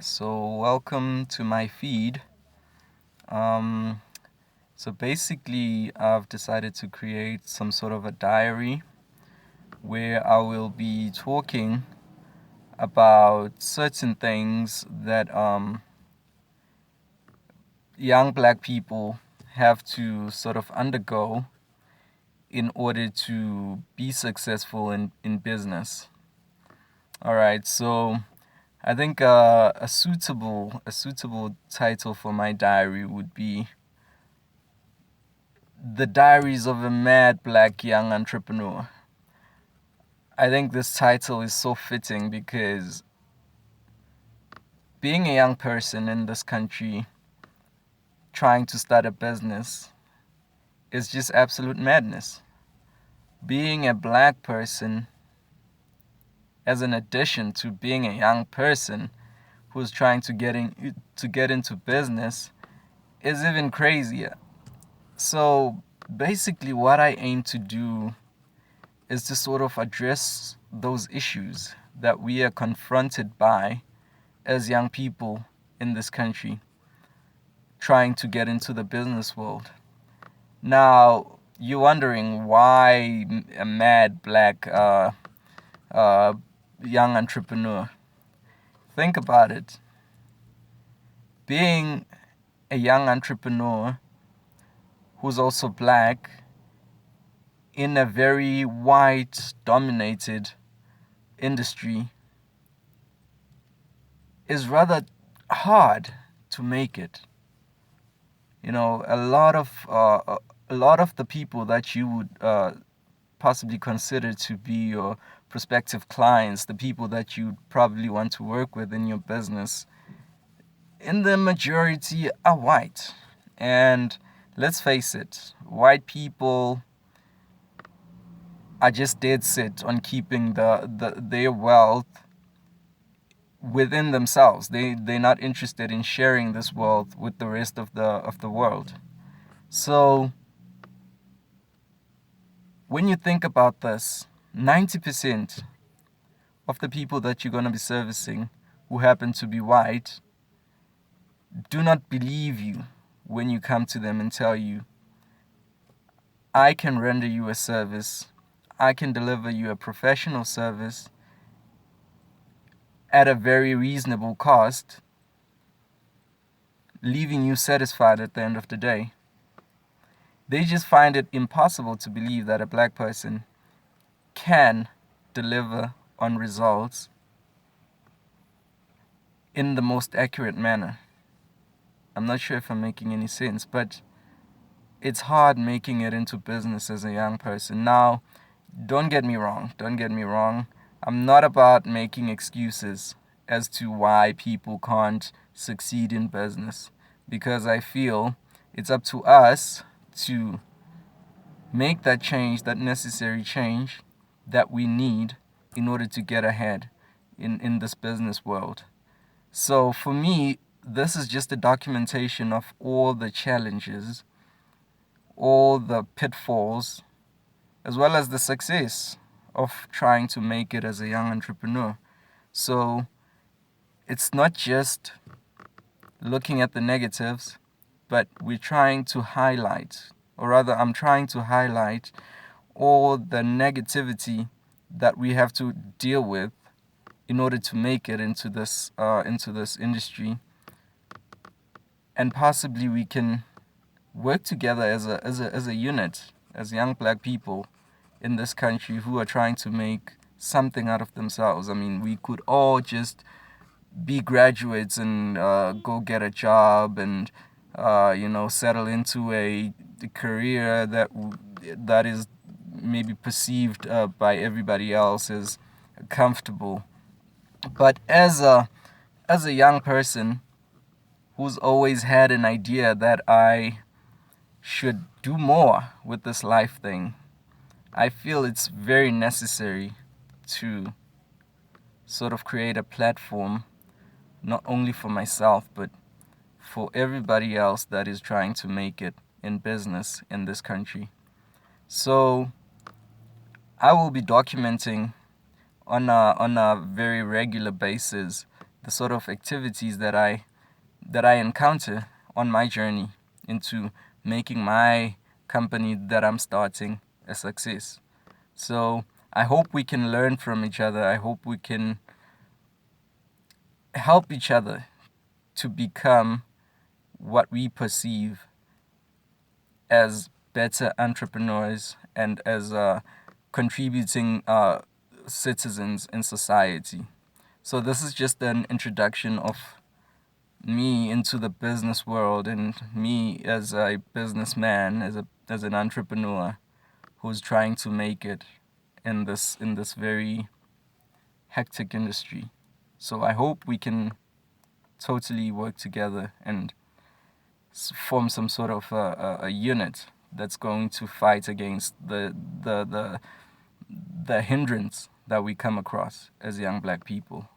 So welcome to my feed. Um, so basically, I've decided to create some sort of a diary where I will be talking about certain things that young black people have to sort of undergo in order to be successful in business. All right, so I think a suitable title for my diary would be The Diaries of a Mad Black Young Entrepreneur. I think this title is so fitting because being a young person in this country trying to start a business is just absolute madness. Being a black person, as an addition to being a young person who's trying to get into business, is even crazier. So basically, what I aim to do is to sort of address those issues that we are confronted by as young people in this country trying to get into the business world. Now, you're wondering why a mad black uh, young entrepreneur. Think about it. Being a young entrepreneur who's also black in a very white dominated industry is rather hard to make it. You know, a lot of the people that you would possibly consider to be your prospective clients, the people that you probably want to work with in your business, in the majority are white. And let's face it, white people are just dead set on keeping their wealth within themselves. They're not interested in sharing this wealth with the rest of the world. So when you think about this, 90% of the people that you're going to be servicing who happen to be white do not believe you when you come to them and tell you, I can render you a service, I can deliver you a professional service at a very reasonable cost, leaving you satisfied at the end of the day. They just find it impossible to believe that a black person can deliver on results in the most accurate manner. I'm not sure if I'm making any sense, but it's hard making it into business as a young person. Now, don't get me wrong. Don't get me wrong. I'm not about making excuses as to why people can't succeed in business because I feel it's up to us to make that change, that necessary change that we need in order to get ahead in this business world. So for me, this is just a documentation of all the challenges, all the pitfalls, as well as the success of trying to make it as a young entrepreneur. So it's not just looking at the negatives, but we're trying to highlight, or rather, I'm trying to highlight all the negativity that we have to deal with in order to make it into this industry, and possibly we can work together as a unit, as young black people in this country who are trying to make something out of themselves. I mean, we could all just be graduates and go get a job and settle into a career that is maybe perceived by everybody else as comfortable. But as a young person who's always had an idea that I should do more with this life thing, I feel it's very necessary to sort of create a platform not only for myself but for everybody else that is trying to make it in business in this country. So I will be documenting on a very regular basis the sort of activities that I encounter on my journey into making my company that I'm starting a success. So I hope we can learn from each other. I hope we can help each other to become what we perceive as better entrepreneurs and as contributing citizens in society. So this is just an introduction of me into the business world and me as a businessman, as an entrepreneur who's trying to make it in this very hectic industry. So I hope we can totally work together and form some sort of a unit that's going to fight against the hindrance that we come across as young black people.